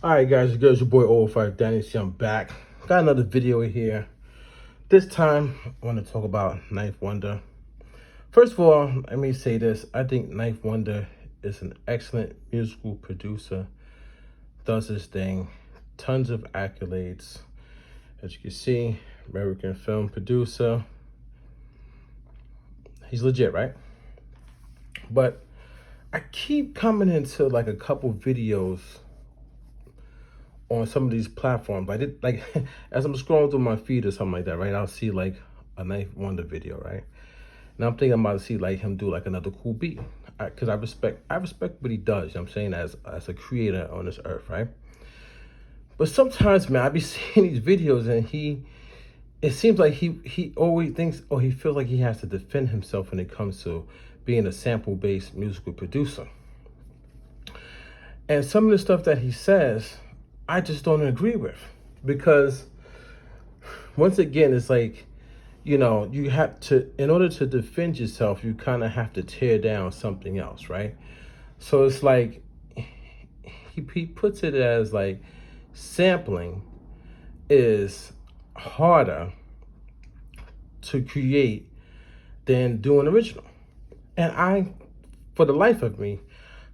All right, guys, and girls, your boy Old 05 Dynasty. I'm back. Got another video here. This time, I want to talk about Ninth Wonder. First of all, let me say this. I think Ninth Wonder is an excellent musical producer. Does his thing. Tons of accolades. As you can see, American film producer. He's legit, right? But I keep coming into like a couple videos on some of these platforms. I did like as I'm scrolling through my feed or something like that, right? I'll see like a Ninth Wonder video, right? And I'm thinking I'm about to see like him do like another cool beat, because I respect what he does. You know what I'm saying, as a creator on this earth, right? But sometimes, man, I be seeing these videos and it seems like he always thinks, or he feels like he has to defend himself when it comes to being a sample-based musical producer. And some of the stuff that he says, I just don't agree with, because once again, it's like, you have to, in order to defend yourself, you kind of have to tear down something else, right? So it's like, he puts it as like sampling is harder to create than doing original. And for the life of me,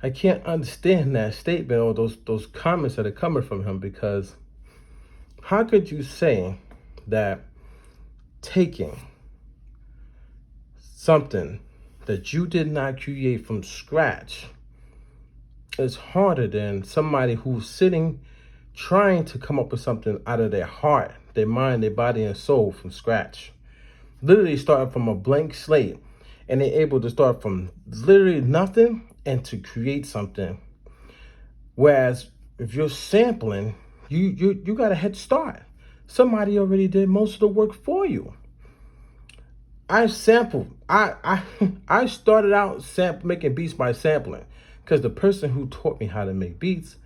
I can't understand that statement or those comments that are coming from him, because how could you say that taking something that you did not create from scratch is harder than somebody who's sitting trying to come up with something out of their heart, their mind, their body, and soul from scratch? Literally starting from a blank slate, and they're able to start from literally nothing and to create something. Whereas if you're sampling, you got a head start. Somebody already did most of the work for you. I sampled. I started out making beats by sampling, because the person who taught me how to make beats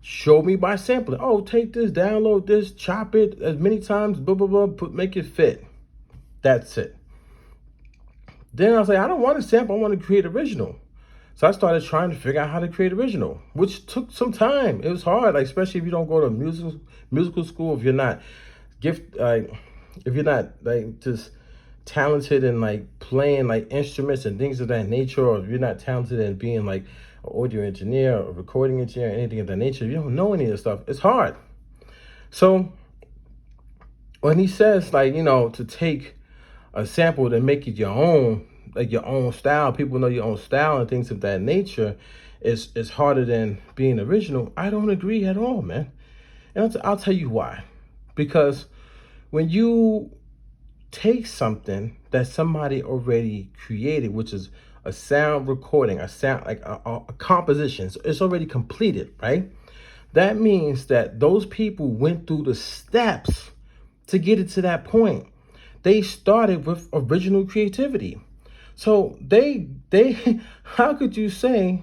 showed me by sampling. Oh, take this, download this, chop it as many times, blah, blah, blah, make it fit. That's it. Then I was like, I don't want to sample, I want to create original. So I started trying to figure out how to create original, which took some time. It was hard, like, especially if you don't go to musical school, if you're not if you're not like just talented in like playing like instruments and things of that nature, or if you're not talented in being like an audio engineer or recording engineer, anything of that nature, if you don't know any of this stuff, it's hard. So when he says, like, to take a sample to make it your own, like your own style, people know your own style and things of that nature, is harder than being original, I don't agree at all, man. And I'll tell you why. Because when you take something that somebody already created, which is a sound recording, a sound like a composition, so it's already completed, right? That means that those people went through the steps to get it to that point. They started with original creativity. So they how could you say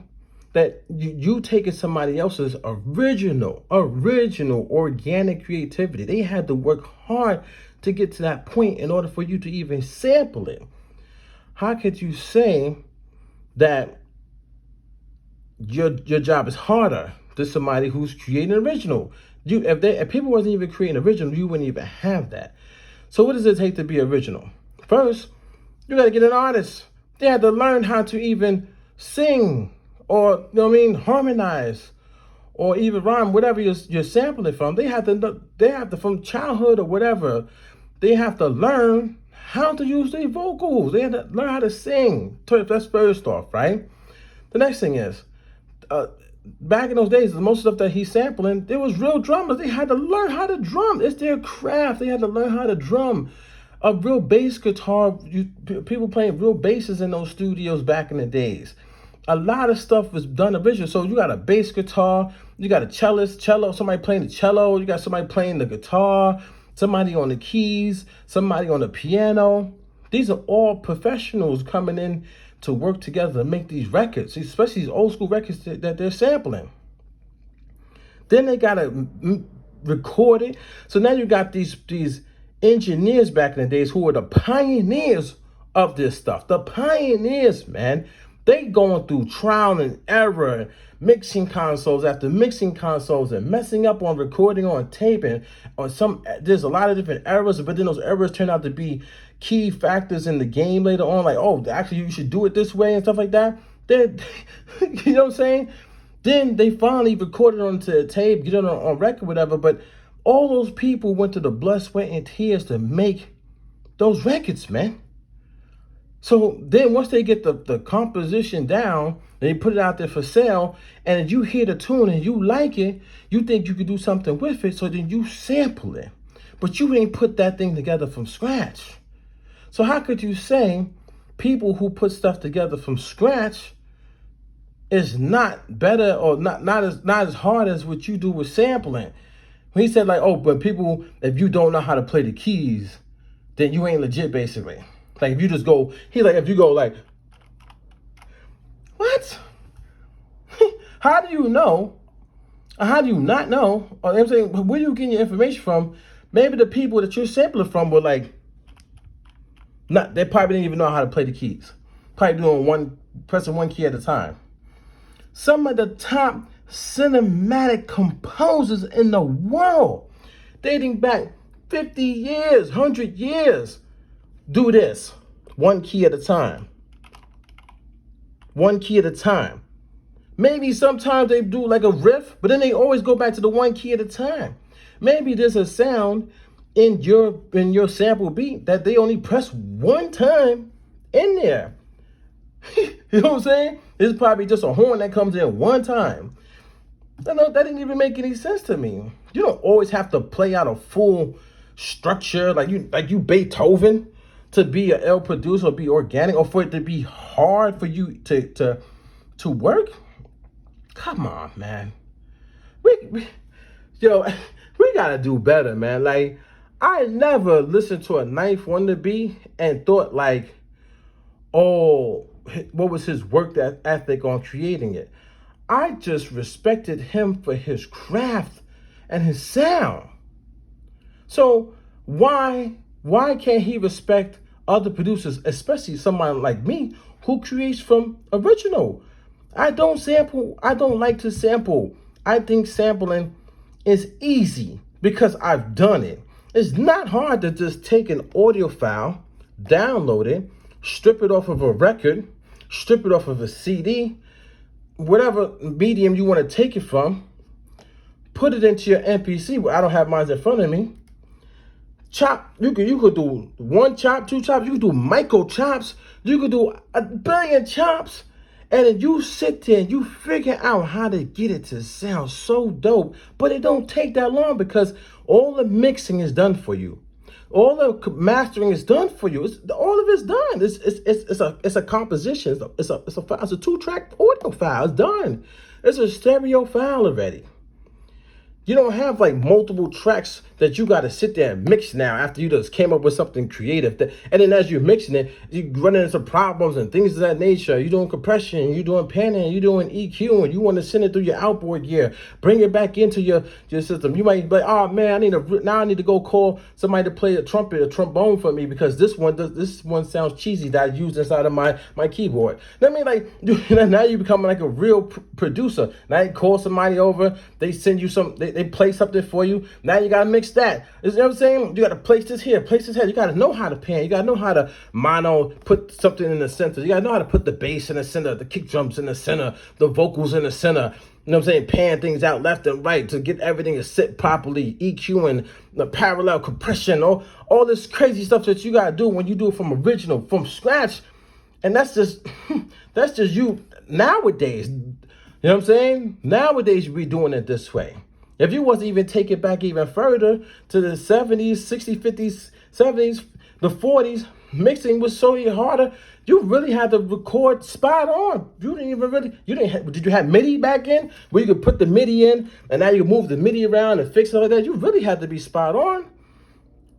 that you taking somebody else's original organic creativity? They had to work hard to get to that point in order for you to even sample it. How could you say that your job is harder than somebody who's creating original? If people wasn't even creating original, you wouldn't even have that. So what does it take to be original? First, you got to get an artist. They had to learn how to even sing, or harmonize, or even rhyme, whatever you're sampling from. They have to from childhood or whatever. They have to learn how to use their vocals. They have to learn how to sing. That's first off, right? The next thing is, back in those days, most stuff that he's sampling, there was real drummers. They had to learn how to drum. It's their craft. They had to learn how to drum. A real bass guitar, people playing real basses in those studios back in the days. A lot of stuff was done original. So you got a bass guitar, you got a cello, somebody playing the cello, you got somebody playing the guitar, somebody on the keys, somebody on the piano. These are all professionals coming in to work together to make these records, especially these old school records that they're sampling. Then they got to record it. So now you got these engineers back in the days who were the pioneers of this stuff. The pioneers, man. They going through trial and error, mixing consoles after mixing consoles and messing up on recording on tape and on there's a lot of different errors, but then those errors turn out to be key factors in the game later on, like, oh, actually you should do it this way and stuff like that. Then you know what I'm saying? Then they finally recorded onto a tape, get it on record, whatever, but all those people went to the blood, sweat, and tears to make those records, man. So then once they get the composition down, they put it out there for sale, and you hear the tune and you like it, you think you could do something with it, so then you sample it. But you ain't put that thing together from scratch. So how could you say people who put stuff together from scratch is not better or not as hard as what you do with sampling? When he said, like, oh, but people, if you don't know how to play the keys, then you ain't legit, basically. Like, if you just go, if you go like, what? How do you know? How do you not know? Or I'm saying, where are you getting your information from? Maybe the people that you're sampling from were like, they probably didn't even know how to play the keys. Probably pressing one key at a time. Some of the top cinematic composers in the world, dating back 50 years, 100 years, do this one key at a time. One key at a time. Maybe sometimes they do like a riff, but then they always go back to the one key at a time. Maybe there's a sound in your sample beat that they only press one time in there. You know what I'm saying? It's probably just a horn that comes in one time. That didn't even make any sense to me. You don't always have to play out a full structure like you Beethoven to be an L producer or be organic, or for it to be hard for you to work. Come on, man. We gotta do better, man. Like, I never listened to a Ninth Wonder beat and thought like, oh, what was his work ethic on creating it? I just respected him for his craft and his sound. So why can't he respect other producers, especially someone like me who creates from original? I don't sample. I don't like to sample. I think sampling is easy because I've done it. It's not hard to just take an audio file, download it, strip it off of a record, strip it off of a CD, whatever medium you want to take it from, put it into your MPC. I don't have mine in front of me. Chop, you could do one chop, two chops, you could do micro chops, you could do a billion chops, and then you sit there and you figure out how to get it to sound so dope. But it don't take that long because all the mixing is done for you. All the mastering is done for you. All of it's done. It's a composition. It's a 2-track audio file. It's done. It's a stereo file already. You don't have like multiple tracks that you got to sit there and mix now after you just came up with something creative. And then as you're mixing it, you run into problems and things of that nature. You're doing compression, you're doing panning, you're doing EQ, and you want to send it through your outboard gear, bring it back into your system. You might be like, oh man, I need to go call somebody to play a trombone for me because this one sounds cheesy that I used inside of my keyboard. I mean, like, now you become like a real producer. Now you call somebody over, they send you they play something for you. Now you gotta mix that. You know what I'm saying? You gotta place this here, place this here. You gotta know how to pan. You gotta know how to mono, put something in the center. You gotta know how to put the bass in the center, the kick drums in the center, the vocals in the center. You know what I'm saying? Pan things out left and right to get everything to sit properly. EQ and the parallel compression, all this crazy stuff that you gotta do when you do it from scratch. And that's just you nowadays. You know what I'm saying? Nowadays you be doing it this way. If you wasn't even take it back even further to the 70s, 60s, 50s, 70s, the 40s, mixing was so harder. You really had to record spot on. Did you have MIDI back in where you could put the MIDI in and now you can move the MIDI around and fix it like that? You really had to be spot on.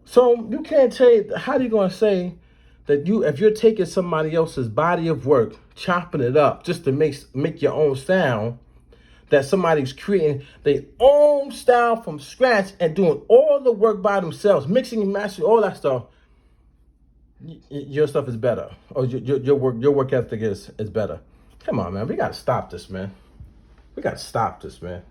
So you can't how are you going to say that if you're taking somebody else's body of work, chopping it up just to make your own sound, that somebody's creating their own style from scratch and doing all the work by themselves, mixing and mastering, all that stuff, your stuff is better, or your work ethic is better. Come on, man. We got to stop this, man. We got to stop this, man.